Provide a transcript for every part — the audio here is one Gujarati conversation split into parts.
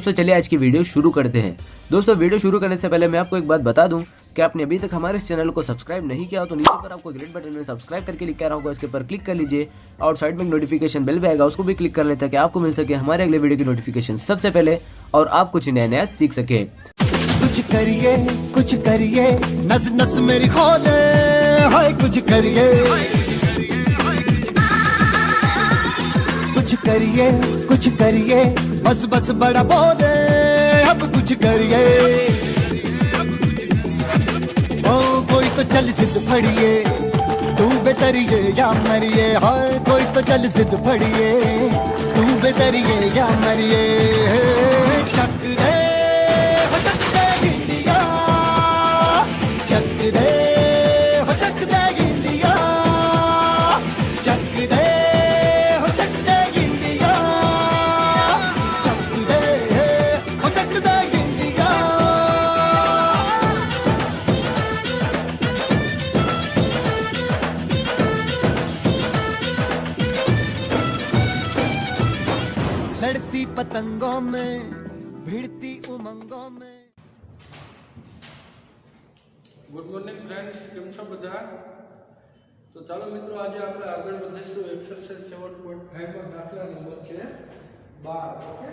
दोस्तों चलिए आज की वीडियो शुरू करते हैं। दोस्तों वीडियो शुरू करने से पहले मैं आपको एक बात बता दूं कि आपने अभी तक हमारे इस चैनल को सब्सक्राइब नहीं किया हो तो नीचे पर आपको ग्रीन बटन में सब्सक्राइब करके लिखा रहा होगा, इसके ऊपर क्लिक कर लीजिए और साइड में नोटिफिकेशन बेल भी आएगा, उसको भी क्लिक कर लें ताकि आपको मिल सके हमारे अगले वीडियो की नोटिफिकेशन सबसे पहले और आप कुछ नया सीख सके। कुछ करिए नस नस मेरी खोले, हाय कुछ करिए बस बस बड़ा बोले, अब कुछ करिए। ओ कोई तो चल जिद फड़िए, तू बेतरिए या मरिए, हाय कोई तो चल जिद फड़िए, तू बेतरिए या मरिए। शक दे हो शक दे इंडिया, शक दे हो शक दे इंडिया, शक दे हो शक दे इंडिया, शक दे हो शक दे इंडिया। लड़ती पतंगों में, भिड़ती उमंगों में। गुड मॉर्निंग फ्रेंड्स, केम छो बधा? तो चलो मित्रों, आज आप आगे વધીશું एक्सरसाइज 7.5 માં દાખલા નંબર છે 12। ઓકે,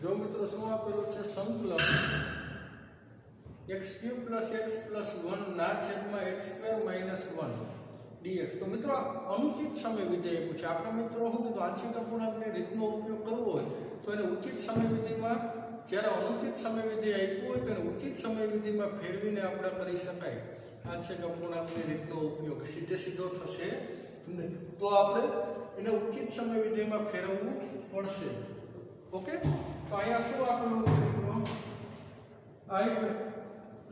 जो मित्रों શું આપેલું છે સંકલન x³ + x + 1 ના છેદમાં x² - 1 dx। તો મિત્રો અનુચિત સમય વિધેય પૂછે આપણે મિત્રો શું કીધું, આંશિક અપૂર્ણાંકની રીતનો ઉપયોગ કરવો હોય તો એને ઉચિત સમય વિધેયમાં, જ્યારે અનુચિત સમય વિધેય આપ્યું હોય તો એને ઉચિત સમય વિધેયમાં ફેરવીને આપણે કરી શકાય। આંશિક અપૂર્ણાંકની રીતનો ઉપયોગ સીધો થશે તો આપણે એને ઉચિત સમય વિધેયમાં ફેરવવું પડશે। ओके, तो आया शू आपेलू छे मित्रों, आई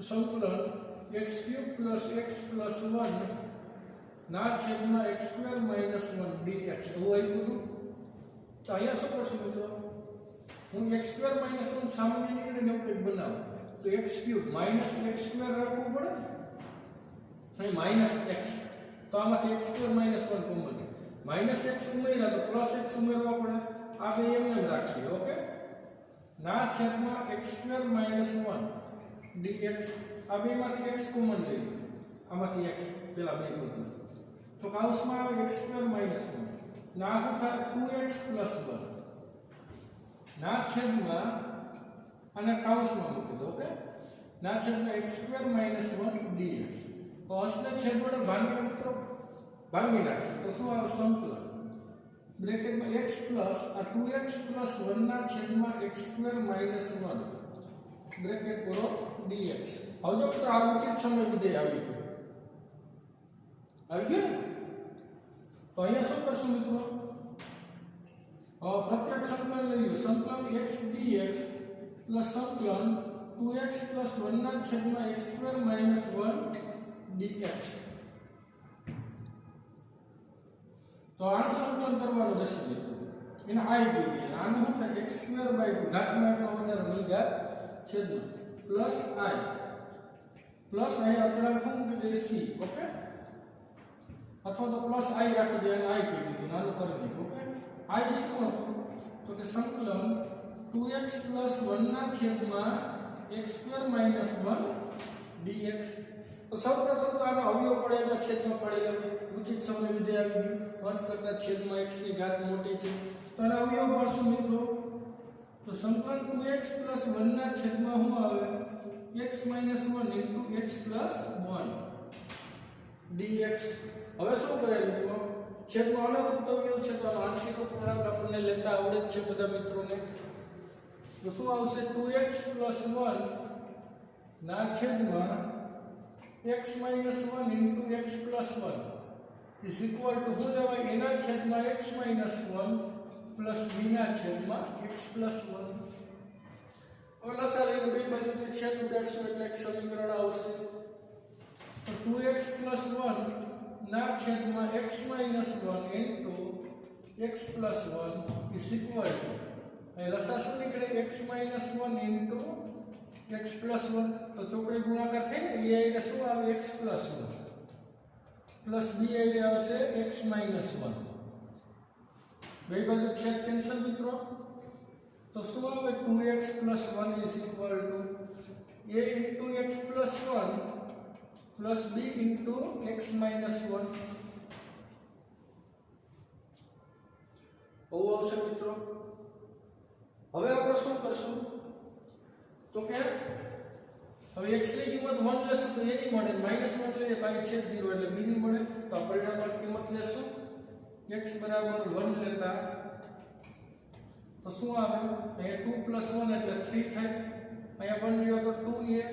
संकलन x³ + x + 1 ना छेदमां x² - 1 dx। तो आव्युं હતું। तो आया શું કરશું મિત્રો, હું x² - 1 સામાન્ય નીકળીને એવું કંઈક બનાવું તો x³ - x² રાખવું પડે, અહીં -x, તો આમાંથી x² - 1 કોમન, -x ઉમેર્યા તો +x ઉમેરવા પડે, આ બે એમને રાખીએ। ઓકે, ના છેદમાં x² - 1 dx, આ બેમાંથી x કોમન લઈએ, આમાંથી x પેલા બે પદ, તો કૌંસમાં આવે x² - 1, ના શું થાય 2x + 1 ના છેદમાં, અને કૌંસમાં મૂકી દો। ઓકે, ના છેદમાં x² - 1 dx। તો અસને છેદ વડે ભાંગીને મિત્રો ભાંગી નાખીએ તો શું આવે, સંકલન ब्रैकेट में x प्लस 2x + 1 ના છેદમાં x² - 1 ब्रैकेट करो dx। હવે જો મિત્રો આ ઉચિત સમય વિધેય આવી ગયું ને, તો અહીંયા શું કરશું મિત્રો, પ્રત્યેક સંકલન લઈએ, સંકલન x dx પ્લસ સંકલન 2x + 1 ના છેદમાં x² - 1 dx। तो आनु संकलन करवानुं रहेशे मित्रों, एने I दे, आनु શું થાય x² / ઘાતમાં એટલો વધારે ની ઘાત છેદમાં પ્લસ I અચળાંક શું મૂકી દે c। ઓકે, અથવા તો પ્લસ I રાખી દે અને I કહી દીધું, નાનું કરી નાખ્યું। ઓકે, I શું હતું તો કે સંકલન 2x + 1 ના છેદમાં x² - 1 dx। तो સૌપ્રથમ તો આનો અવયવ પડે એટલે છેદમાં પડે, ઉચિત સમય વિધેય આવી ગયું, વસ કરતા છેદમાં x ની ઘાત મોટી છે તો આનો અવયવ પડશું મિત્રો, તો સંકલન 2x + 1 ના છેદમાં શું આવે x - 1 * x + 1 dx। હવે શું કરે મિત્રો, છેદમાં અનવૃત્ત અવયવ છે તો આંશિક અપૂર્ણાંક આપણને લેતા આવડે જ છે બધા મિત્રોને। તો શું આવશે 2x + 1 ના છેદમાં x - 1 * x + 1 is equal to શું લેવાય, એના છેદમાં x - 1 પ્લસ b ના છેદમાં x + 1। હવે લસા લઈને બે બાજુથી છેદ ઉડાડશું એટલે એક સમીકરણ આવશે તો 2x + 1 ના છેદમાં x - 1 into x + 1 is equal two અહીં લસા શું નીકળે x - 1 ઇન્ટુ x + 1 તો ચોકડી ગુણાકાર થાય ને એ આઈને શું આવે x + 1 પ્લસ b આઈને આવશે x - 1 બે બાજુ છેદ કેન્સલ મિત્રો તો શું આવે 2x + 1 is equal two a into x + 1 plus b into x - 1 આવું આવશે મિત્રો હવે આપણે શું કરશું તો કે હવે x ની કિંમત 1 લેશું તો a ની મળે -1 લઈએ તો અહીં છેદ 0 એટલે b ની મળે તો આ પરિણામની કિંમત લેશું x = 1 લેતા તો શું આવે અહીંયા 2 + 1 એટલે 3 થાય અહીંયા 1 લ્યો તો 2a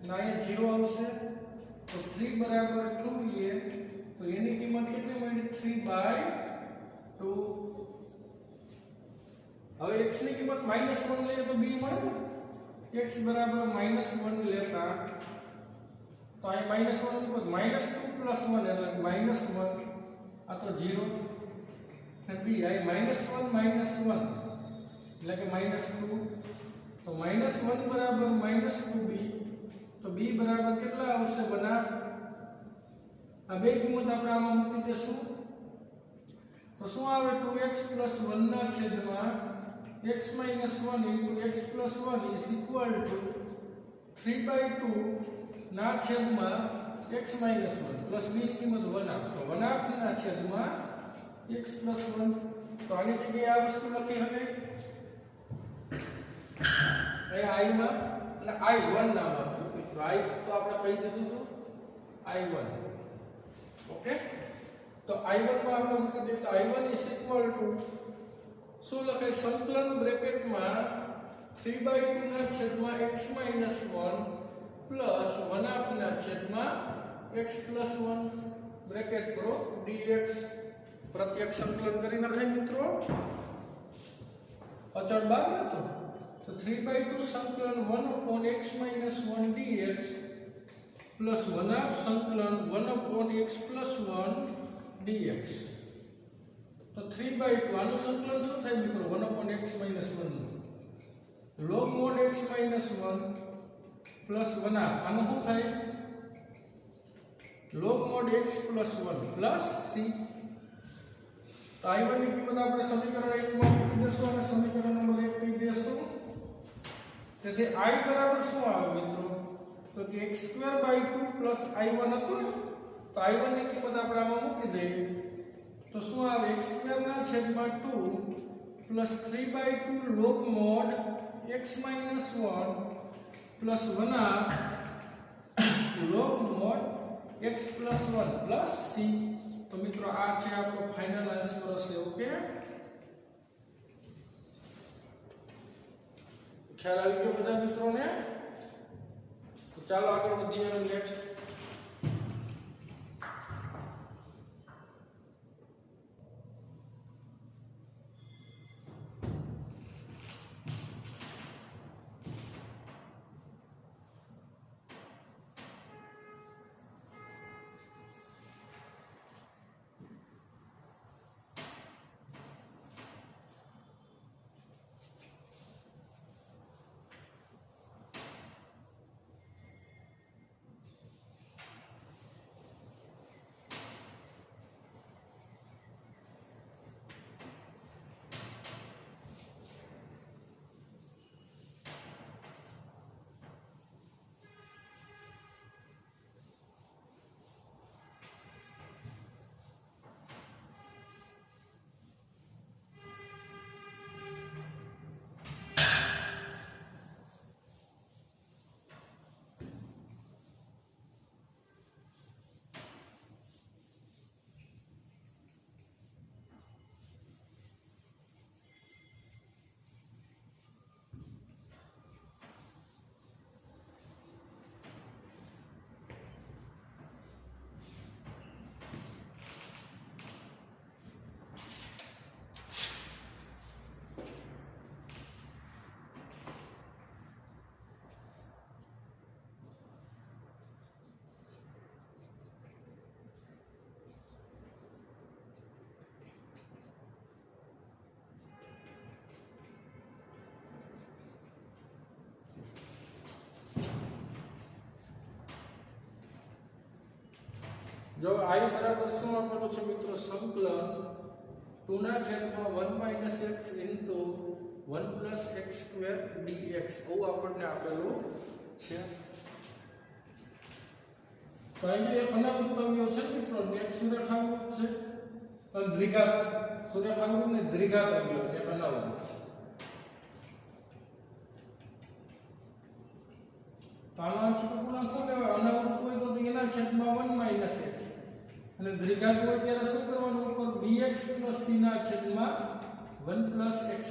અને અહીંયા 0 આવશે તો 3 = 2a તો એની કિંમત કેટલી મળી 3/2 હવે x ની કિંમત -1 લઈએ તો b મળે ને x = -1 લેતા તો અહીં -1 ની કિંમત -2 + 1 એટલે -1 આ તો 0 અને b અહીં -1 - 1 એટલે કે -2 તો -1 = -2b તો b બરાબર કેટલા આવશે બના આ બે કિંમત આપણે આમાં મૂકી દેશું તો શું આવે 2x + 1 ના છેદમાં x - 1 into x + 1 is equal two 3/2 ના છેદમાં x - 1 પ્લસ b ની કિંમત 1 આપો તો 1 ના છેદમાં x + 1 તો આની જગ્યાએ આ વસ્તુ લખી હવે અહીંયા i માં અને i1 નામ આપજો તો i તો આપણે કહી દીધું હતું i1 ઓકે તો i1 માં આપણે મૂકી દઈએ તો i1 ઇઝ ઇક્વલ ટુ શું લખાય સંકલન બ્રેકેટમાં 3/2 ના છેદમાં x - 1 પ્લસ 1/2 ના છેદમાં x + 1 બ્રેકેટ કરો dx પ્રત્યક્ષ સંકલન કરી નખાય મિત્રો અચળ બાર ને તો 3/2 સંકલન 1/x - 1 dx પ્લસ 1/2 સંકલન 1/x + 1 dx તો 3/2 આનું સંકલન શું થાય મિત્રો 1/x - 1 log mod x - 1 plus 1/2 આનું શું થાય log mod x + 1 plus c તો i1 ની કિંમત આપણે સમીકરણ 1 માં મૂકી દઈશું અને સમીકરણ નંબર 1 કહી દઈશું તેથી i બરાબર શું આવે મિત્રો તો કે x² + i1 હતું તો i1 ની કિંમત આપણે આમાં મૂકી દઈએ તો શું આવે x² ના છેદમાં 2 plus 3/2 log mod x - 1 plus 1/2 log mod x + 1 plus c તો મિત્રો આ છે આપણો ફાઇનલ આન્સર હશે ઓકે ખ્યાલ આવી ગયો બધા મિત્રોને તો ચાલો આગળ વધીએ નેક્સ્ટ जो I बराबर શું આપેલો છે મિત્રો સંકલન 2 ના છેદમાં 1 - x ઇન્ટુ 1 + x² dx આવું આપણને આપેલું છે। તો અહીં એક અનાવૃત્તવ્યો છે મિત્રો એક સુરેખાવૃત્ત છે અને દ્વિઘાત સુરેખાવૃત્ત ને દ્વિઘાત અવયવ એક અનાવૃત્ત છે। આંશિક અપૂર્ણાંક શું કહેવાય અનાવૃત્ત હોય તો એના છેદમાં 1 - x અને દ્વિઘાત હોય ત્યારે શું કરવાનું ઉપર bx + c ના છેદમાં 1 + x²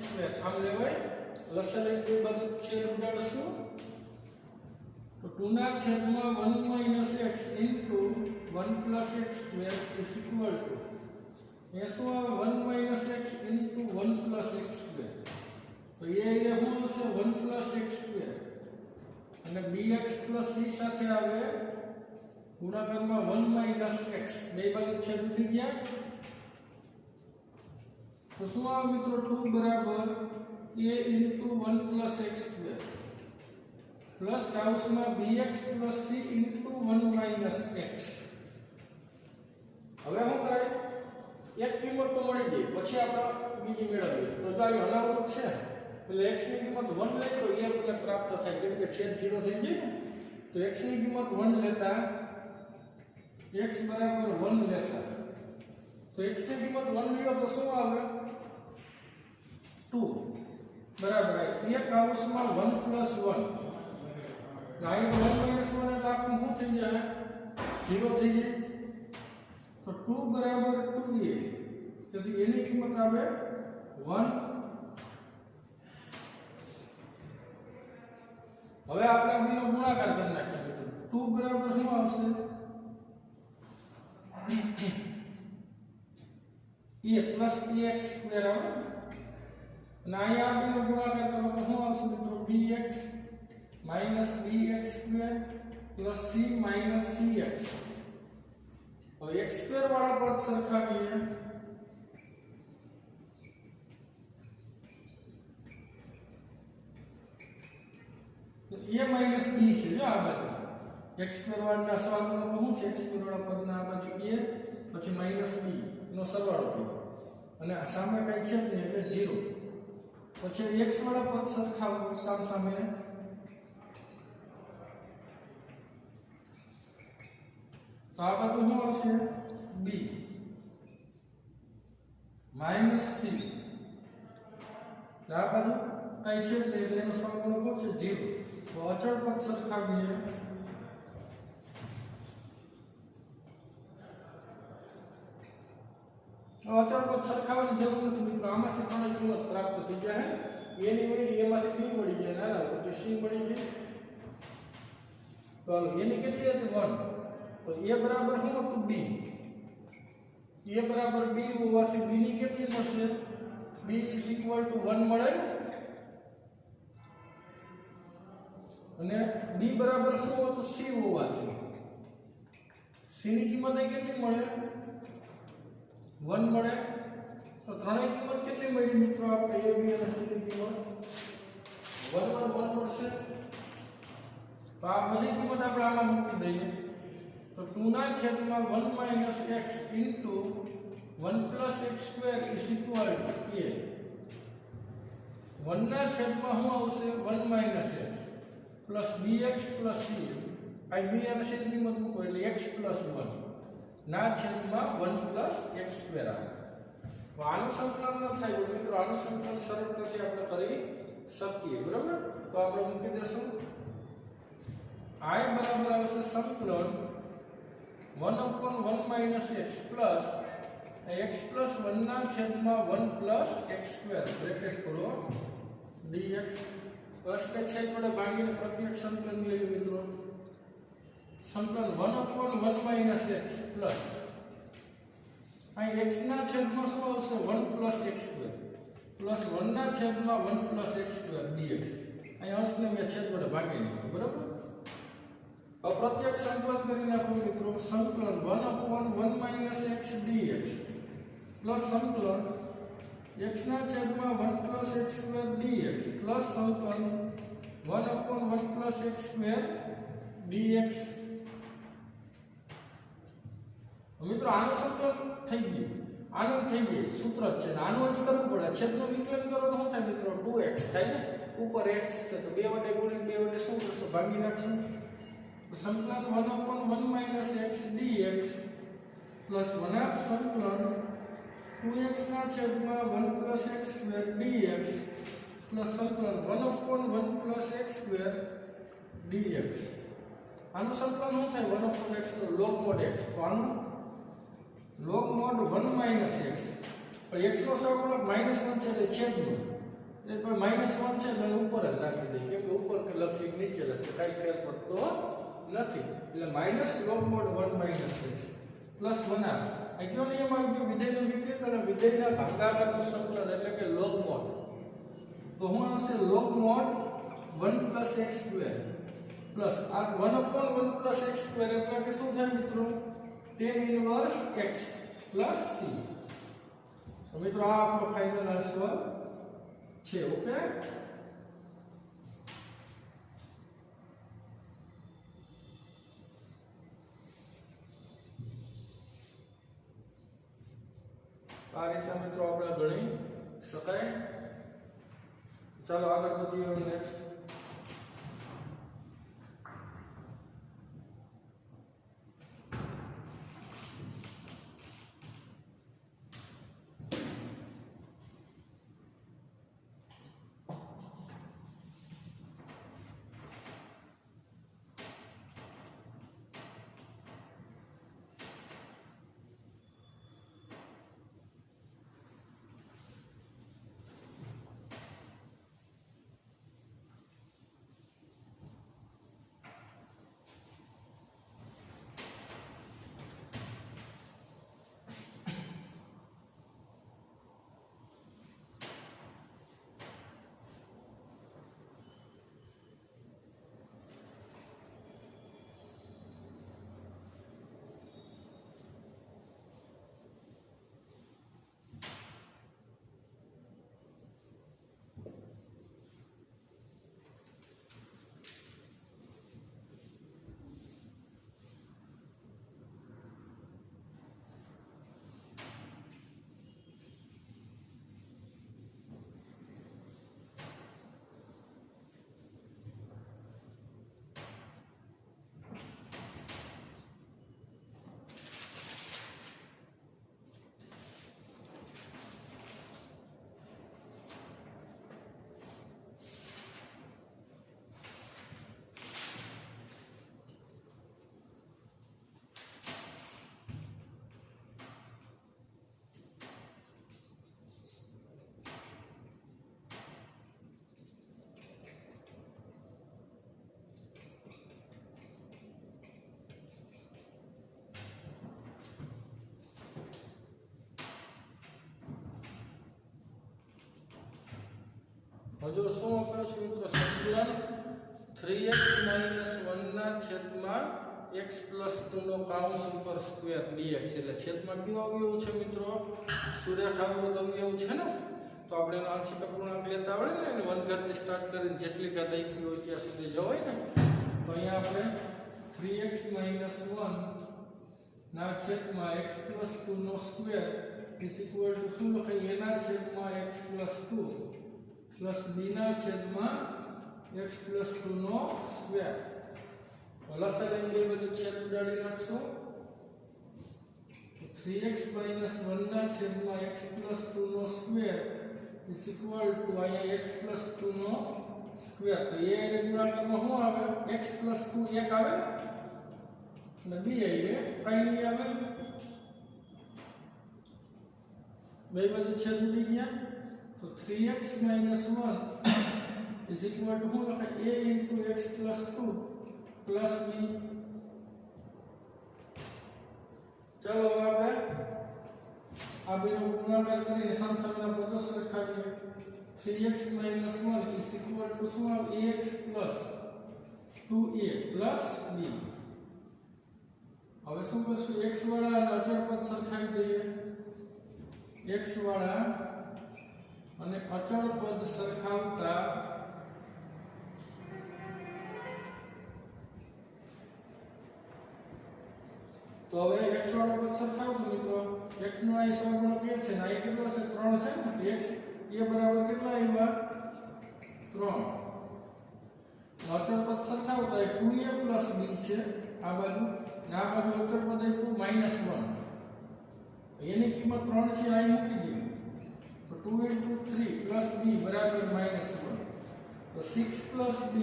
આમ લેવાય લસા લઈ બે બાજુ છેદ ઉડાડશું તો 2 ના છેદમાં 1 - x into 1 + x² is equal to એ શું આવે 1 - x ઇન્ટુ 1 + x² તો એ એટલે શું આવશે 1 + x² અને bx + c સાથે આવે ગુણાકારમાં 1 - x બે બાજુ છેદ ઉડી ગયા તો શું આવે મિત્રો 2 બરાબર a ઇન્ટુ 1 + x² પ્લસ કાઉસમાં bx + c ઇન્ટુ 1 - x હવે શું કરાય એક કિંમત તો મળી ગઈ પછી આપણે બીજી મેળવીએ તો જો આ અનાવૃત્ત છે એટલે x ની કિંમત 1 લે તો a આપણને પ્રાપ્ત થાય કેમ કે છેદ 0 થઈ ગઈ તો x ની કિંમત 1 લેતા x બરાબર 1 લેતા તો x ની કિંમત 1 લ્યો તો શું આવે 2 બરાબર a કાઉસમાં 1 + 1 અહીં 1 - 1 એટલે આખું શું થઈ જાય 0 થઈ જાય તો 2 બરાબર 2a તેથી એની કિંમત આવે 1 હવે આપણે બેનો ગુણાકાર કરી નાખીએ મિત્રો 2 બરાબર શું આવશે a + ax² આવે અને અહીંયા બેનો ગુણાકાર કરો તો શું આવશે મિત્રો bx - bx² + c - cx હવે x² વાળા પદ સરખાવીએ તો a - b છે જો આ બાજુ x² વાળાના સરવાળો શું છે x² વાળા પદના આ બાજુ a પછી - b નો સરવાળો કર્યો અને આ સામે કઈ છે ને એટલે 0 પછી x વાળા પદ સરખાવો સામે તો આ બાજુ શું આવશે b - c આ બાજુ કઈ છે એટલે એનો સરવાળો શું છે 0 તો અચળ પદ સરખાવીએ અચળ પદ સરખાવવાની જરૂર નથી મિત્રો આમાંથી ત્રણેય કિંમત પ્રાપ્ત થઈ જાય a ની મળી એમાંથી b મળી જાય નાના પછી c મળી જાય તો a ની કેટલી હતી 1 તો a બરાબર શું હતું b a બરાબર b હોવાથી b ની કેટલી મળશે b = 1 મળે અને b બરાબર શું હતું c હોવાથી c ની કિંમત કેટલી મળે 1 મળે તો ત્રણેય કિંમત કેટલી મળી મિત્રો આપણે a b અને c ની કિંમત 1 1 1 મળશે તો આ બધી કિંમત આપણે આમાં મૂકી દઈએ તો 2 ના છેદમાં 1 - x into 1 + x² is equal two a 1 ના છેદમાં શું આવશે 1 - x પ્લસ bx + c આ b અને c ની કિંમત મૂકો એટલે x + 1 ના છેદમાં 1 + x² આવે તો આનું સંકલન ન થાય મિત્રો આનું સંકલન સરળતાથી આપણે કરી શકીએ બરાબર તો આપણે મૂકી દેશું I બરાબર આવશે સંકલન 1/1 - x પ્લસ x + 1 ના છેદમાં 1 + x² બ્રેકેટ કરો dx બસ કે છેદ વડે ભાગીને પ્રત્યક્ષ સંકલન લઈએ મિત્રો સંકલન 1/1 - x પ્લસ અહીં x ના છેદમાં શું આવશે 1 + x² પ્લસ 1 ના છેદમાં 1 + x² dx અહીં અંશને મેં છેદ વડે ભાગી નાખ્યો બરાબર અપ્રત્યક્ષ સંકલન કરી નાખો મિત્રો સંકલન 1/1 - x dx પ્લસ સંકલન x ના છેદમાં 1 + x² dx પ્લસ સંકલન 1/1 + x² dx મિત્રો આનું સંકલન થઈ ગયું, આનું થઈ ગયું, સૂત્ર જ છે. આનું હજી કરવું પડે. છેદનું વિકલન કરો તો શું થાય મિત્રો? 2x થાય ને. ઉપર x છે તો 2 વડે ગુણીને 2 વડે શું કરશું? ભાગી નાખશું. તો સંકલન 1/1 - x dx પ્લસ 1/2 સંકલન 2x ના છેદમાં 1 + x² dx પ્લસ સંકલન 1/1 + x² dx. આનું સંકલન શું થાય? 1/x તો log mod x. તો આનું log mod 1 - x. પણ x નો સહગુણક -1 છે એટલે છેદનું. એટલે -1 છે એટલે ઉપર જ રાખી દઈએ, કેમ કે ઉપર કે લખી નીચે લખી કાઈ ફેર પડતો નથી. એટલે log mod 1 - x પ્લસ 1. આ કયો નિયમ આવી ગયો? વિધેયનું વિકલિત અને વિધેયના ભાગાકારનું સંકલન એટલે કે log mod. તો શું આવશે? log mod 1 + x² પ્લસ આ 1/1 + x² એટલે કે શું થાય મિત્રો? tan inverse x plus c. તો મિત્રો આ આપણો ફાઇનલ આન્સર છે. ઓકે, આ રીતે મિત્રો આપણે ગણી શકાય. ચાલો આગળ વધીએ. નેક્સ્ટ હજુ શું આપ્યો છે મિત્રો? સંકલન 3x - 1 ના છેદમાં x + 2 નો કાઉન્સ ઉપર સ્ક્વેર dx. એટલે છેદમાં કયો અવયવ છે મિત્રો? સુરેખાનો અવયવ છે ને. તો આપણે એનો આંશિક અપૂર્ણાંક લેતા આવડે ને, એને 1 ઘાતથી સ્ટાર્ટ કરીને જેટલી ઘાત આવી હોય ત્યાં સુધી જવાય ને. તો અહીંયા આપણે 3x - 1 ના છેદમાં x + 2 નો સ્ક્વેર = શું લખાય? a ના છેદમાં x + 2 પ્લસ b ના છેદમાં x + 2 નો સ્ક્વેર. લસાઅ બે બધું છેદ ઉડાડી નાખશું. 3x - 1 ના છેદમાં x + 2 નો સ્ક્વેર = અહીંયા x + 2 નો સ્ક્વેર. તો a એ ગુણાકારમાં શું આવે? x + 2 1 આવે અને b એ કાઈ નહીં આવે. બે બધું છેદ ઉડી ગયા. તો 3x - 1 શું લખાય? a × x + 2 plus b. ચાલો હવે આપણે આ બેનો ગુણાકાર કરીને સામસામેના પદો સરખાવીએ. 3x - 1 શું આવે? ax + 2a plus b. હવે શું કરશું? x વાળા અને અચળ પદ સરખાવી દઈએ. x વાળા અને અચળ પદ સરખાવતા તો હવે x વાળો પદ સરખાવો તો મિત્રો x નો આ સહગુણક એ છે ને આ કેટલો છે 3 છે ને x એ બરાબર કેટલા આવ્યા 3 અચળ પદ સરખાવો તો 2a + b છે આ બાજુ ને આ બાજુ અચળ પદ આપ્યું -1 એની કિંમત 3 છે આ મૂકી દો તો 2 * 3 + b બરાબર -1 તો 6 + b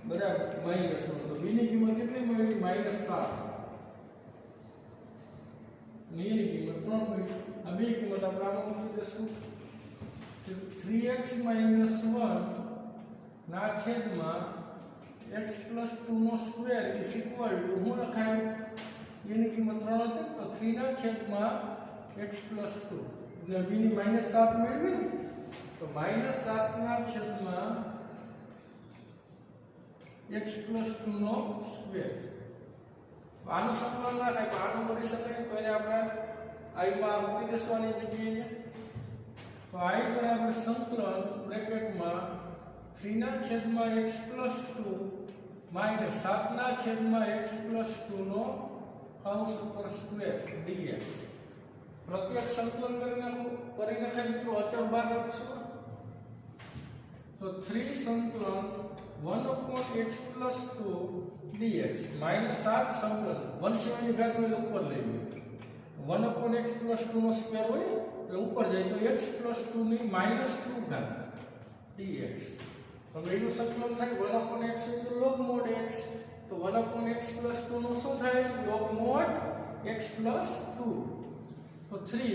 બરાબર -1 તો b ની કિંમત કેટલી મળી -7 ની કિંમત 3 મળી આ બે કિંમત આપણે આમાં મૂકી દઈશું 3x - 1 ના છેદમાં x + 2 નો સ્ક્વેર = હું લખાય એની કિંમત 3 હતી તો 3 ના છેદમાં x + 2 એટલે b ની -7 મેળવી ને તો -7 ના છેદમાં x + 2 નો સ્ક્વેર આનું સંકલન ના થાય પણ આનું કરી શકાય તો એને આપણે i માં મૂકી દઈશું આની જગ્યાએ તો i બરાબર સંકલન બ્રેકેટમાં 3 ના છેદમાં x + 2 -7 ના છેદમાં x + 2 નો કૌંસ ઉપર સ્ક્વેર dx પ્રત્યક્ષ સંકલન કરી નાખે મિત્રો અચળ ભાગ રાખશું તો 3 સંકલન 1/x + 2 dx -7 સંકલન 1 સિવાયની ઘાત હોય એટલે ઉપર લઈ લો 1/x + 2 નો સ્ક્વેર હોય એટલે ઉપર જાય તો x + 2 ની -2 ઘાત dx હવે એનું સંકલન થાય 1/x એટલે log mod x તો 1/x + 2 નું શું થાય log mod x + 2 તો 3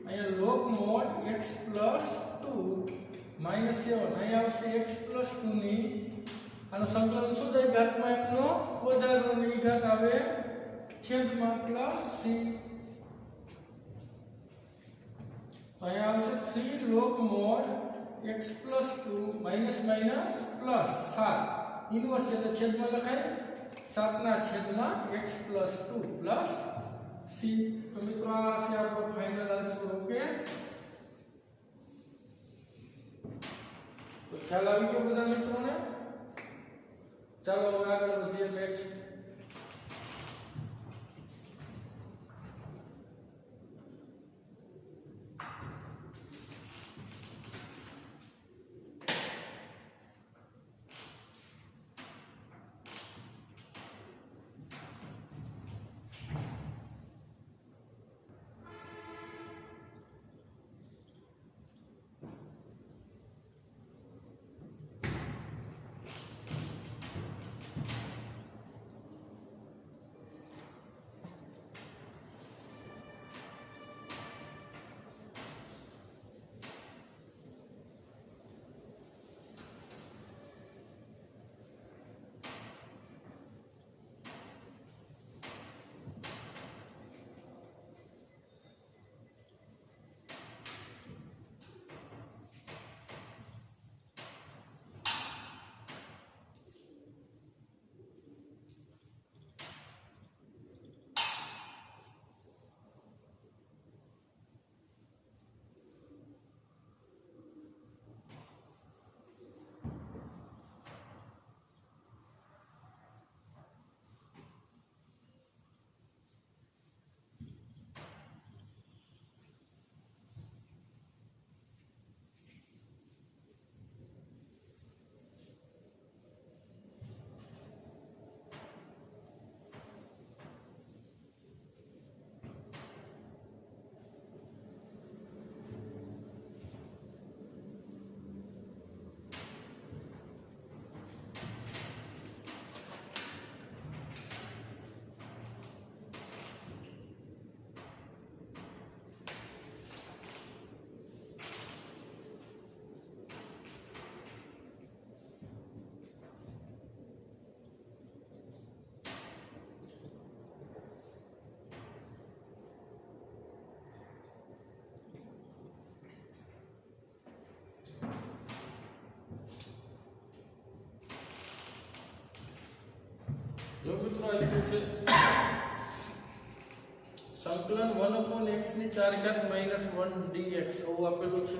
અહીંયા log mod x + 2 -7 અહીંયા આવશે x + 2 ની આનું સંકલન શું થાય ઘાતમાં એકનો વધારો ની ઘાત આવે છેદમાં +c તો અહીંયા આવશે 3 log mod x + 2 - +7 ઇન્વર્સ એટલે છેદમાં લખાય 7 ના છેદમાં x + 2 + c તો મિત્રો આ છે આપણો ફાઇનલ આન્સર ઓકે તો ખ્યાલ આવી ગયો બધા મિત્રોને ચાલો હવે આગળ વધીએ નેક્સ્ટ જો મિત્રો આપ્યું છે સંકલન 1/x ની 4 ઘાત -1 dx એવું આપેલું છે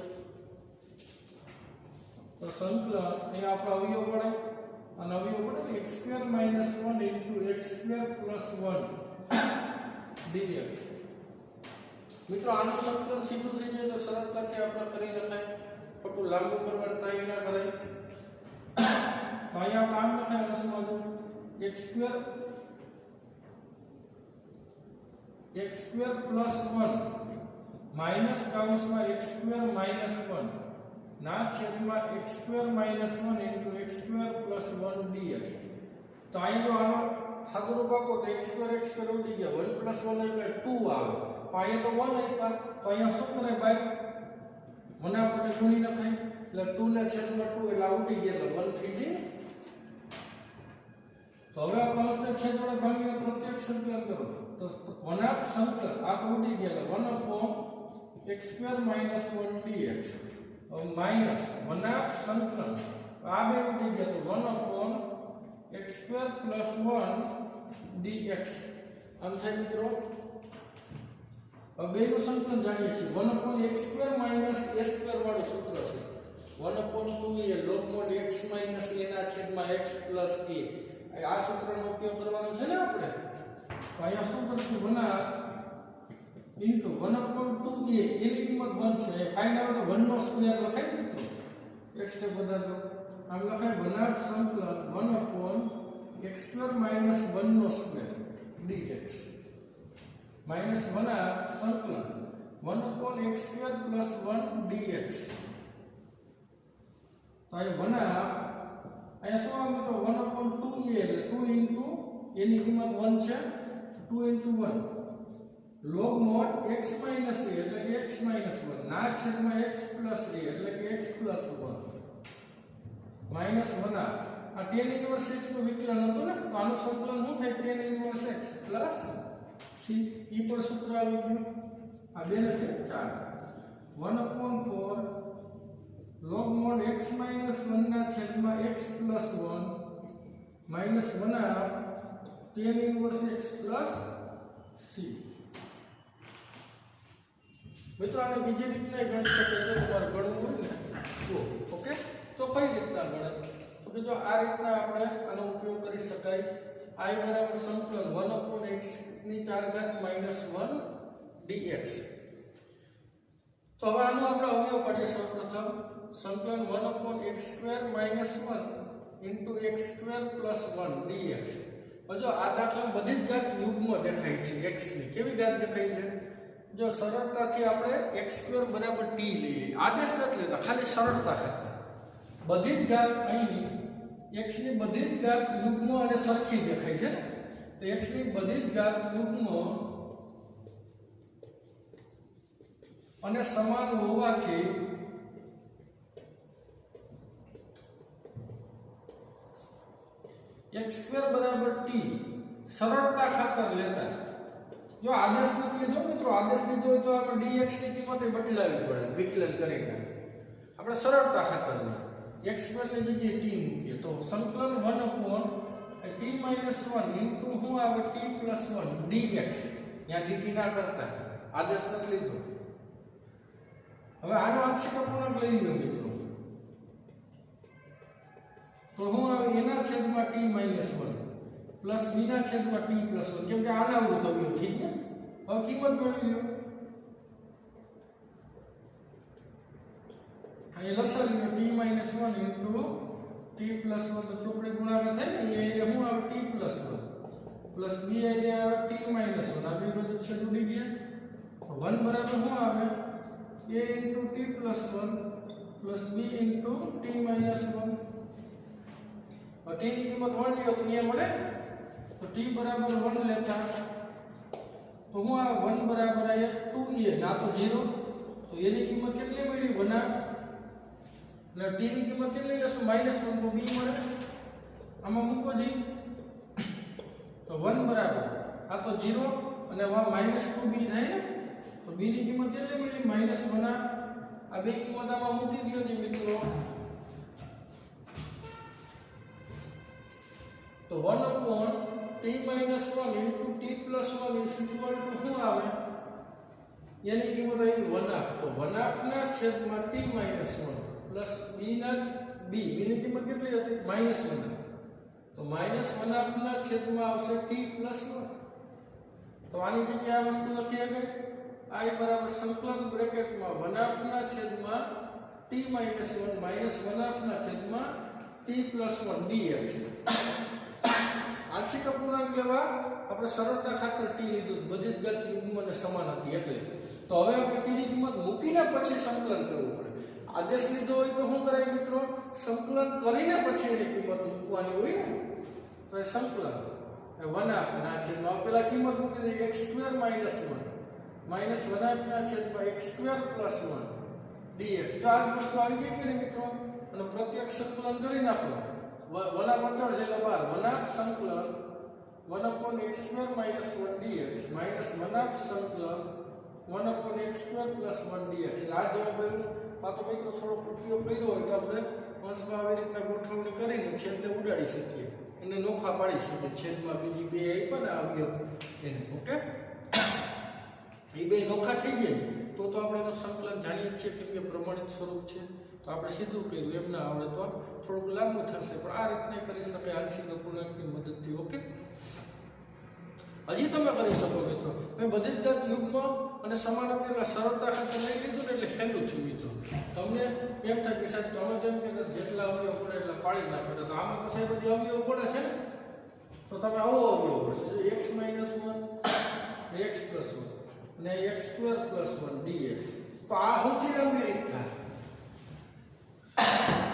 તો સંકલન અહીં આપણો અવયવ પડે અને અવયવ પડે x² - 1 * x² + 1 dx। મિત્રો આનું સંકલન સીધું થઈ જાય તો સરળતાથી આપણે કરી લખાય, ખોટું લાંબુ કરવાની ટ્રાય ના કરાય। તો અહીંયા આપણે આમ લખાય અંશમાં તો x² plus 1 minus કાઉન્સમાં x² minus 1 ના છેદમાં x² minus 1 into x² plus 1 dx। તો અહીં જો આનો સાદુરૂપ આપો તો x² ઉડી ગયા, 1 પ્લસ 1 એટલે 2 આવે, તો અહીંયા તો 1 આપ્યા, તો અહીંયા શું કરે ભાઈ, મને આપણે ગુણી નખાય, એટલે 2 ના છેદમાં 2 એટલે ઉડી ગયા, એટલે 1 થઈ જાય ને। તો હવે આ પ્લસને છેદ વડે ભાગીને પ્રત્યક્ષ સંકલન કરો, તો 1 સંકલન આ તો ઉડી ગયા, 1 upon x² minus 1 dx। હવે માઈનસ 1 સંકલન આ બે ઉડી ગયા, તો 1 upon x² plus 1 dx આમ થાય મિત્રો। હવે બેનું સંકલન જાણીએ છીએ, 1 upon x² minus a² વાળું સૂત્ર છે, 1 upon 2a log x minus a ના છેદમાં x plus a, આ સૂત્રનો ઉપયોગ કરવાનો છે ને આપણે। તો અહીંયા શું કરશું, 1 into 1 upon 2a, એની કિંમત 1 છે, કાઈ ના આવે તો 1 નો સ્ક્વેર લખાય મિત્રો, x ને બદલ દો, આમ લખાય 1 સંકલન 1 upon x² minus 1 નો સ્ક્વેર dx minus 1 સંકલન 1 upon x² plus 1 dx। તો અહીંયા 1 અહીંયા શું આવે તો 1 upon 2a એટલે 2 into એની કિંમત 1 છે, 2 into 1 log mod x minus a એટલે કે x minus 1 ના છેદમાં x plus a એટલે કે x plus 1 minus 1 આ tan inverse x નું વિકલન હતું ને, તો આનું સંકલન શું થાય, tan inverse x plus c, ઈ પર સૂત્ર આવી ગયું, આ બે ને 4 1 upon 4 log mod x minus 1 ના છેદમાં x plus 1 minus 1 tan inverse x plus c। મિત્રો આને બીજી રીતના ગણી શકાય, જો તમારે ગણવું હોય ને તો ઓકે, તો કઈ રીતના ગણે, તો કે જો આ રીતના આપણે આનો ઉપયોગ કરી શકાય, i બરાબર સંકલન 1 upon x ની 4 ઘાત minus 1 dx। તો હવે આનો આપણે અવયવ પાડીએ, સૌપ્રથમ સંકલન 1 upon x² minus 1 into x² plus 1 dx। જો આ દાખલા બધી જ ઘાત યુગ્મ દેખાય છે, x ની કેવી ઘાત દેખાય છે, જો સરળતાથી આપણે x² બરાબર t લઈ લઈએ, આદેશ નથી લેતા, ખાલી સરળતા ખાતર બધી જ ઘાત અહીં x ની બધી જ ઘાત યુગ્મ અને સરખી દેખાય છે, તો x ની બધી જ ઘાત યુગ્મ અને સમાન હોવાથી x² બરાબર t સરળતા ખાતર લેતા, જો આદેશ નથી લીધો મિત્રો, આદેશ લીધો હોય તો આપણે dx ની કિંમત બદલાવી પડે વિકલન કરીને, આપણે સરળતા ખાતર x² ની જગ્યાએ t મૂકીએ, તો સંકલન 1 upon t minus 1 into શું આવે t plus 1 dx, ત્યાં dt ના કરતા આદેશ નથી લીધો। હવે આનો આંશિક અપૂર્ણાંક લઈ લો મિત્રો, તો શું આવે એના છેદમાં t minus 1 પ્લસ b ના છેદમાં t plus 1, કેમ કે આના અવયવ થઈ ગયા। હવે કિંમત મેળવી લો, અહીં લસાવી લો t minus 1 into t plus 1, તો ચોકડી ગુણાકાર થાય ને, એ શું આવે t plus 1 પ્લસ b એ આવે t minus 1, આ બે બાજુ છેદ ઉડી ગયા, તો 1 બરાબર શું આવે a into t plus 1 plus b into t minus 1। t ની કિંમત 1 લ્યો તો અહીંયા મળે, તો t બરાબર 1 લેતા, તો હું આ 1 બરાબર આ 2a ના તો 0, તો એની કિંમત કેટલી મળી 1, એટલે t ની કિંમત કેટલી લેશું -1, તો b મળે, આમાં મૂકો જી, તો 1 બરાબર આ તો 0 અને આ -2b થાય ને, તો b ની કિંમત કેટલી મળી -1, આ બે કિંમત આમાં મૂકી દો જી મિત્રો, તો 1 upon t minus 1 into t plus 1 is equal to શું આવે, એની કિંમત આવી 1/2, તો 1/2 ના છેદમાં t minus 1 પ્લસ b ના b ની કિંમત કેટલી હતી -1, તો -1/2 ના છેદમાં આવશે t plus 1, तो આની જગ્યાએ આ વસ્તુ લખીએ કે I બરાબર સંકલન બ્રેકેટમાં 1/2 ના છેદમાં t - 1 માઈનસ 1/2 ના છેદમાં t + 1 dx. આંશિક અપૂર્ણાંક લેવા આપણે સરળતા ખાતર t લીધું, બધી જ ઘાત યુગ્મ અને સમાન હતી એટલે. તો હવે આપણે t ની કિંમત મૂકીને પછી સંકલન કરવું પડે. આદેશ લીધો હોય તો શું કરાય મિત્રો? સંકલન કરીને પછી એની કિંમત મૂકવાની હોય ને. તો એ સંકલન 1/2 ના છેદમાં પેલા કિંમત મૂકી દઈએ x² - 1 માઈનસ 1/2 ના છેદમાં x² + 1 dx. જો આ વસ્તુ આવી ગઈ કે ને મિત્રો, અને પ્રત્યક્ષ સંકલન કરી નાખો. 1/4 એટલે 12 1/2 સંકલન 1/x² - 1 dx માઈનસ 1/2 સંકલન 1/x² + 1 dx. એટલે આ જવાબ આવ્યો. આ તો મિત્રો થોડો ઉપયોગ કર્યો હોય તો આપણે અંશમાં આવી રીતના ગોઠવણી કરીને છેદને ઉડાડી શકીએ, એને નોખા પાડી શકીએ. છેદમાં બીજી બે આપ્યા ને આવ્યો એને. ઓકે, એ બે નોખા થઈ જાય તો આપણે એનું સંકલન જાણીએ છીએ કેમ કે પ્રમાણિત સ્વરૂપ છે. તો આપણે સીધું કર્યું, એમ ના આવડે તો થોડુંક લાંબુ થશે, પણ આ રીતને કરી શકાય આંશિક અપૂર્ણાંકની મદદથી. ઓકે, હજી તમે કરી શકો મિત્રો. મેં બધી જ ઘાત યુગ્મ અને સમાન હતી એટલે સરળતા ખાતર લઈ લીધું ને એટલે હેલું થયું મિત્રો. તમને એમ થાય કે સાહેબ તમે જેમ કે જેટલા અવયવ પડે એટલા પાડી નાખો, તો આમાં તો સાહેબ બધી અવયવ પડે છે ને, તો તમે આવો અવયવ પડશે x - 1 x + 1 અને x² + 1 dx. તો આ સૌથી લાંબી રીત થાય.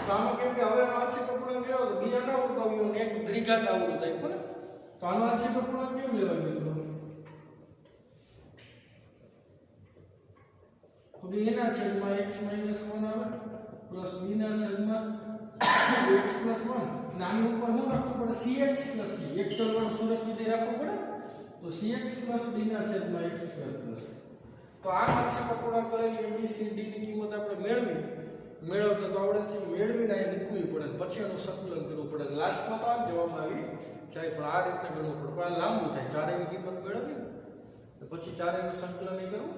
તો આમાં કેમ કે હવે આંશિક અપૂર્ણાંક લેવો તો બીજા ના આવડતો અવયવ ને એક દ્વિઘાત આવડું થાય પણ. તો આનો આંશિક અપૂર્ણાંક કેમ લેવાય મિત્રો? તો b ના છેદમાં x - 1 આવે પ્લસ b ના છેદમાં x + 1. નાની ઉપર શું રાખવું પડે? cx + d. એક ચલવાળું સૂરજ વિધેય રાખવું પડે. તો cx + d ના છેદમાં x² +. તો આ આંશિક અપૂર્ણાંક લઈ a b c d ની કિંમત આપણે મેળવતા તો આવડે છે, મેળવીને અહીં મૂકવી પડે, પછી એનું સંકલન કરવું પડે. લાસ્ટમાં તો આ જવાબ આવી જાય, પણ આ રીતે ગણવું પડે. પણ આ લાંબુ થાય. ચારેયની કિંમત મેળવી ને પછી ચારેયનું સંકલન કરવું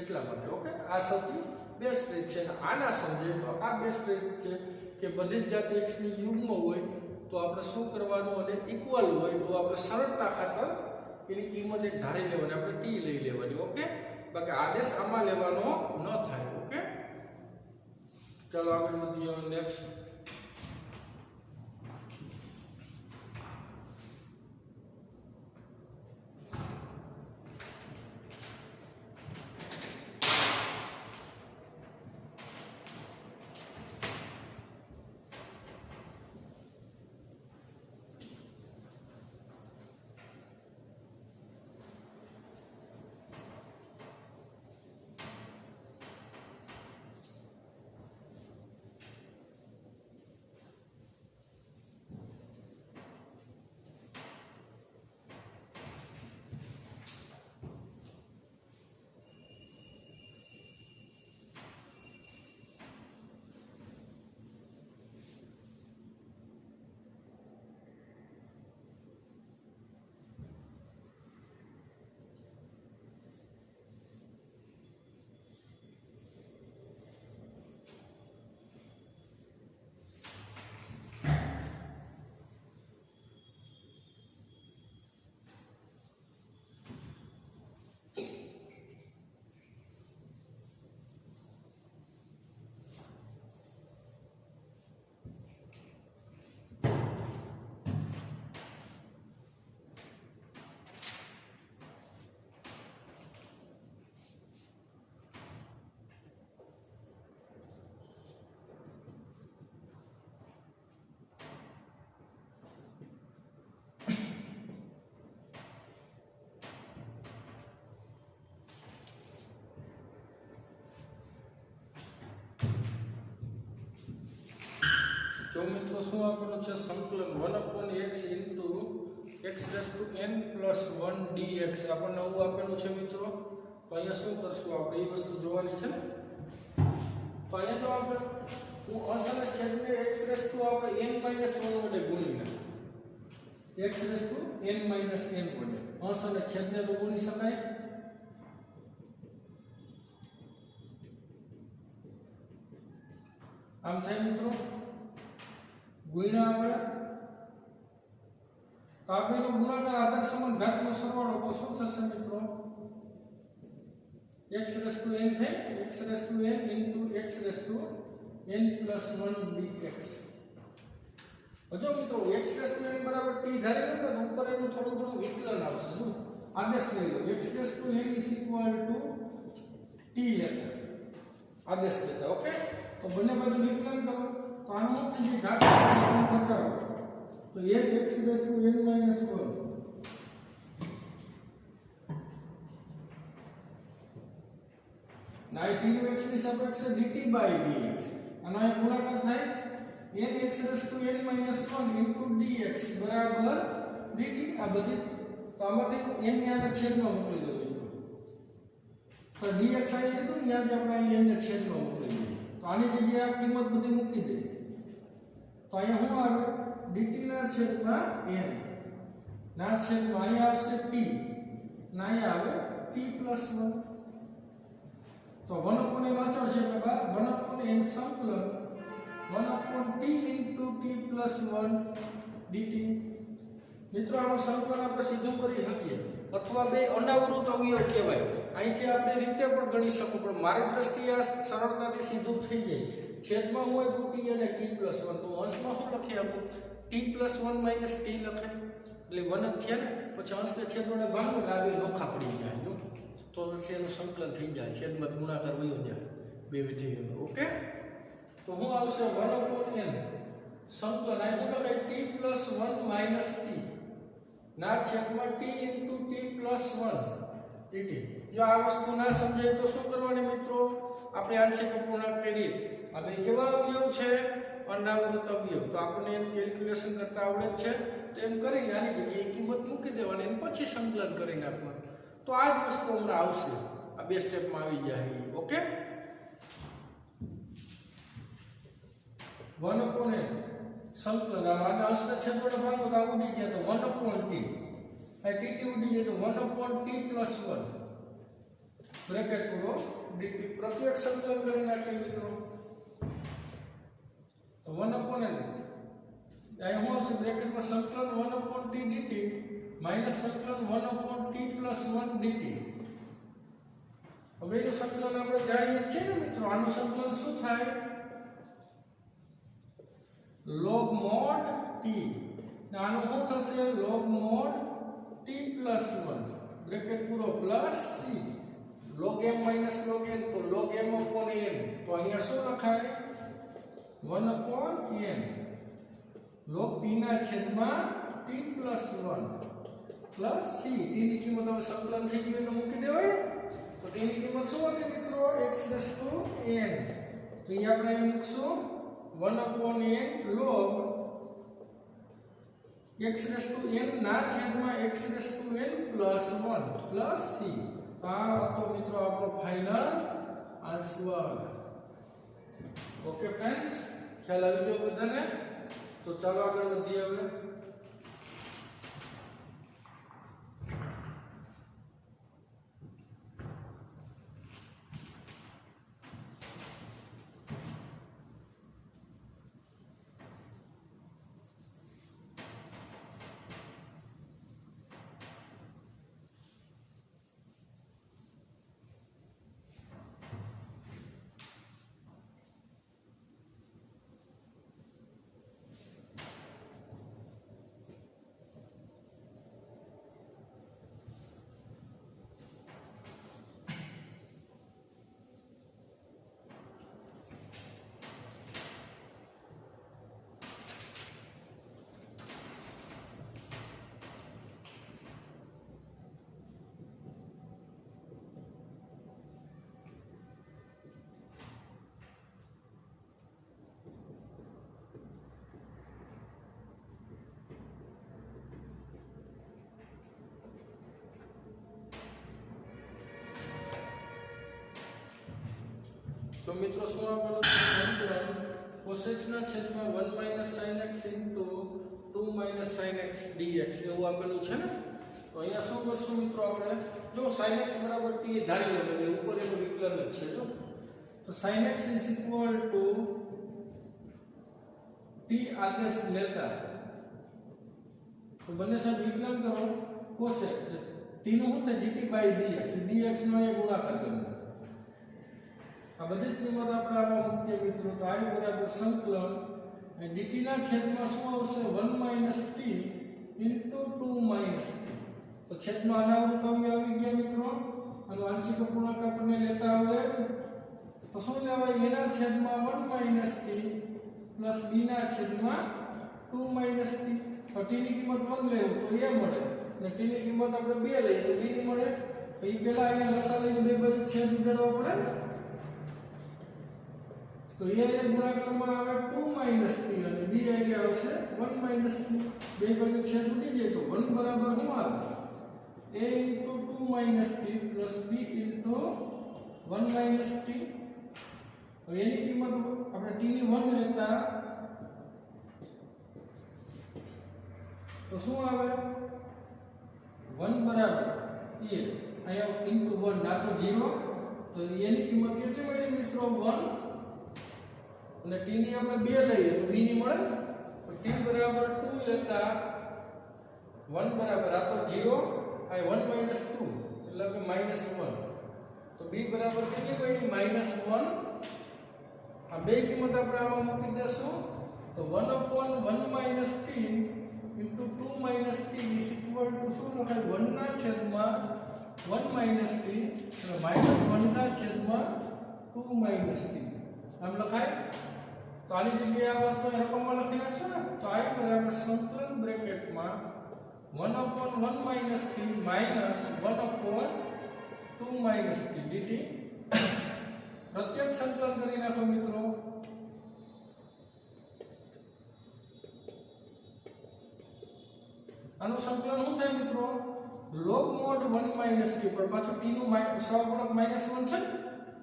એટલા માટે. ઓકે, આ સૌથી બેસ્ટ રીત છે. આના સમજે તો આ બેસ્ટ રીત છે કે બધી જ ઘાત x ની યુગ્મ હોય તો આપણે શું કરવાનું, અને ઇક્વલ હોય તો આપણે સરળતા ખાતર એની કિંમત એક ધારી લેવાની, આપણે t લઈ લેવાની. ઓકે, બાકી આદેશ આમાં લેવાનો ન થાય. ઓકે, ચાલો આગળ વધીએ. નેક્સ્ટ જો મિત્રો શું આપેલું છે? સંકલન 1/x * x⁻n + 1 dx આપણને આવું આપેલું છે મિત્રો. તો અહીંયા શું કરશું આપણે? એ વસ્તુ જોવાની છે ને. તો અહીંયા તો આપણે હું અંશ અને છેદને આપણે n - 1 વડે ગુણી નાખું. xn - n વડે અંશ અને છેદને તો ગુણી શકાય. આમ થાય મિત્રો. ગુણ્યા આપણે તો આ બેનો ગુણાકાર આધાર સમાન ઘાતનો સરવાળો તો શું થશે મિત્રો x raised to n થાય x raised to n into x raised to n plus 1 dx. જો મિત્રો x raised to n બરાબર t ધારી લો તો ઉપર એનું થોડું ઘણું વિકલન આવશે. જો આદેશ લઈ લો x raised to n is equal to t લેતા આદેશ લેતા. ઓકે, તો બંને બાજુ વિકલન કરો તો આનું શું થશે ઘાત ઘટાડો તો n x raised to n minus 1 ના t નું x ની સાપેક્ષે dt by dx અને આ ગુણાકાર થાય n x raised to n minus 1 into dx બરાબર dt. આ બધી તો આમાંથી n ને આને છેદમાં મોકલી દો મિત્રો. તો dx આવી લીધું ને યાદ આપણે અહીં n ને છેદમાં મોકલી દઈએ તો આની જગ્યાએ આ કિંમત બધી મૂકી દે તો અહીંયા શું આવે dt ના છેદમાં n ના છેદમાં અહીંયા આવશે t ના અહીંયા આવે t plus 1 તો 1 upon n અચળ છે એટલે 1 upon n સંકલન 1 upon t into t plus 1 dt. મિત્રો આનું સંકલન આપણે સીધું કરી શકીએ અથવા બે અનાવૃત અવયવ કહેવાય. અહીંથી આપણે રીતે પણ ગણી શકો પણ મારી દ્રષ્ટિએ આ સરળતાથી સીધું થઈ જાય. છેદમાં હું આપ્યું t અને t plus 1 તો અંશમાં શું લખી આપું t plus 1 minus t લખે એટલે 1 જ થયા ને પછી અંશને છેદ વડે ભાગો એટલે આ બે નોખા પડી જાય જો તો પછી એનું સંકલન થઈ જાય છેદમાં ગુણાકાર વયો જાય બે વિધેયો. ઓકે, તો હું આવશે 1 upon n સંકલન આ શું લખાય t plus 1 minus t ના છેદમાં t into t plus 1 dt. જો આ વસ્તુ ના સમજાય તો શું કરવાની મિત્રો આપણે આંશિક અપૂર્ણાંકની રીત આ બે કેવા અવયવ છે અનાવૃત અવયવ તો આપણને એનું કેલ્ક્યુલેશન કરતા આવડે જ છે તો એમ કરીને આની જગ્યાએ કિંમત મૂકી દેવાની અને પછી સંકલન કરી નાખવાનું. તો આ જ વસ્તુ હમણાં આવશે આ બે સ્ટેપમાં આવી જાય. ઓકે, 1 upon n સંકલન આના અંશને છેદ વડે ભાગો તો આ ઉડી ગયા તો 1 upon t આ dt ઉડી જાય તો 1 upon t plus 1 બ્રેકેટ પૂરો dt. પ્રત્યેક સંકલન કરી નાખીએ મિત્રો તો 1 upon n અહીં હું આવશે બ્રેકેટમાં સંકલન 1 upon t dt માઈનસ સંકલન 1 upon t plus 1 dt. હવે એનું સંકલન આપણે જાણીએ છીએ ને મિત્રો આનું સંકલન શું થાય log mod t આનું શું થશે log mod t plus 1 bracket પૂરો plus c log m minus log n તો log m upon n તો અહીંયા શું લખાય 1 upon n log t ના છેદમાં t plus 1 plus c t ની કિંમત હવે સંકલન થઈ ગયું તો મૂકી દેવાય ને તો t ની કિંમત શું હતી મિત્રો x raised to n તો અહીં આપણે અહીં મૂકશું 1 upon n log x raised to n ના છેદમાં x raised to n plus 1 plus c. આ હતો મિત્રો આપણો ફાઇનલ આન્સર. ઓકે ફ્રેન્ડ્સ, ખ્યાલ આવી ગયો બધાને? તો ચાલો આગળ વધીએ હવે. તો મિત્રો શું આપણો સંકલન cosx ના છેદમાં 1 sin x into 2 sin x dx એવું આપેલું છે ને. તો અહીંયા શું કરશું મિત્રો આપણે જો sin x બરાબર t ધારી લો એટલે ઉપર એનું વિકલન જ છે જો તો sin x is equal to t આદેશ લેતા તો બંને સાઈડ વિકલન કરો cos x t નું શું થાય dt by dx dx નો એ ગુણાકાર કરવાનો આ બધી જ કિંમત આપણે આમાં મૂકીએ મિત્રો તો I બરાબર સંકલન અને dt ના છેદમાં શું આવશે 1 - t * 2 - t તો છેદમાં અનાવૃત અવયવ આવી ગયા મિત્રો અને આંશિક અપૂર્ણાંક આપણને લેતા આવડે તો શું લેવાય a ના છેદમાં 1 - t પ્લસ b ના છેદમાં 2 - t તો t ની કિંમત 1 લેવું તો a મળે અને t ની કિંમત આપણે 2 લઈએ તો b ની મળે તો ઈ પહેલા અહીંયા લસા લઈને બે બાજુ છેદ ઉડાડવા પડે ને તો a ને ગુણાકારમાં આવે 2 - t અને b અહીંયા આવશે 1 - t બે બાજુ છેદ ઉડી જાય તો 1 બરાબર શું આવે a * 2 - t plus b * 1 - t હવે એની કિંમત આપણે t ની 1 લેતા તો શું આવે 1 બરાબર a અહીંયા * 1 ના તો 0 તો એની કિંમત કેટલી મળી મિત્રો 1 અને t ની આપણે 2 લઈએ તો b ની મળે તો t બરાબર 2 લેતા 1 બરાબર આ તો 0 આ 1 - 2 એટલે કે -1 તો b બરાબર કેટલી મળી -1 આ બે કિંમત આપણે આમાં મૂકી દેશું તો 1/1 - t * 2 - t શું લખાય 1 ના છેદમાં 1 - t અને -1 ના છેદમાં 2 - t આમ લખાય તો આની જગ્યાએ આ વસ્તુ રકમમાં લખી નાખશો ને તો I બરાબર સંકલન બ્રેકેટમાં 1/1 - t -1/2 - t dt પ્રત્યક્ષ સંકલન કરી નાખો મિત્રો આનું સંકલન શું થાય મિત્રો log mod 1 - t પર પાછું t નું સહગુણક -1 છે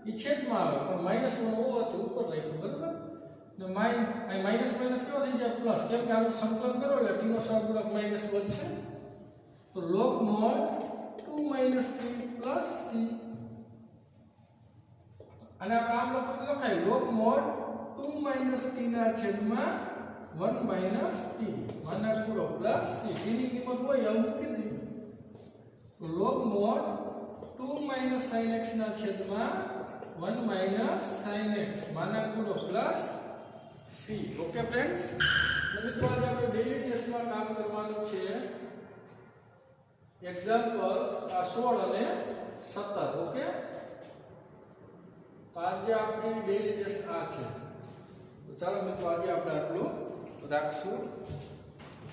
ઈ છેદમાં આવે પણ -1 હોવાથી ઉપર રાખ્યું બરાબર ને આ માઈનસ કેવો થઈ જાય પ્લસ કેમ કે આનું સંકલન કરો એટલે t નો સહગુણક -1 છે તો log mod 2 - t plus c અને આ કામ લખાય log mod 2 - t ના છેદમાં 1 - t માના પૂરો પ્લસ c t ની કિંમત હોય આવું મૂકી દઈએ તો log mod 2 - sin x ના છેદમાં 1 - sin x માના પૂરો પ્લસ c ઓકે ફ્રેન્ડ્સ તો મિત્રો આજે આપણે ડેઈલી ટેસ્ટમાં કામ કરવાનું છે એક્ઝામ્પલ આ 16 અને 17 ઓકે તો આજે આપણી ડેઈલી ટેસ્ટ આ છે તો ચાલો મિત્રો આજે આપણે આટલું રાખશું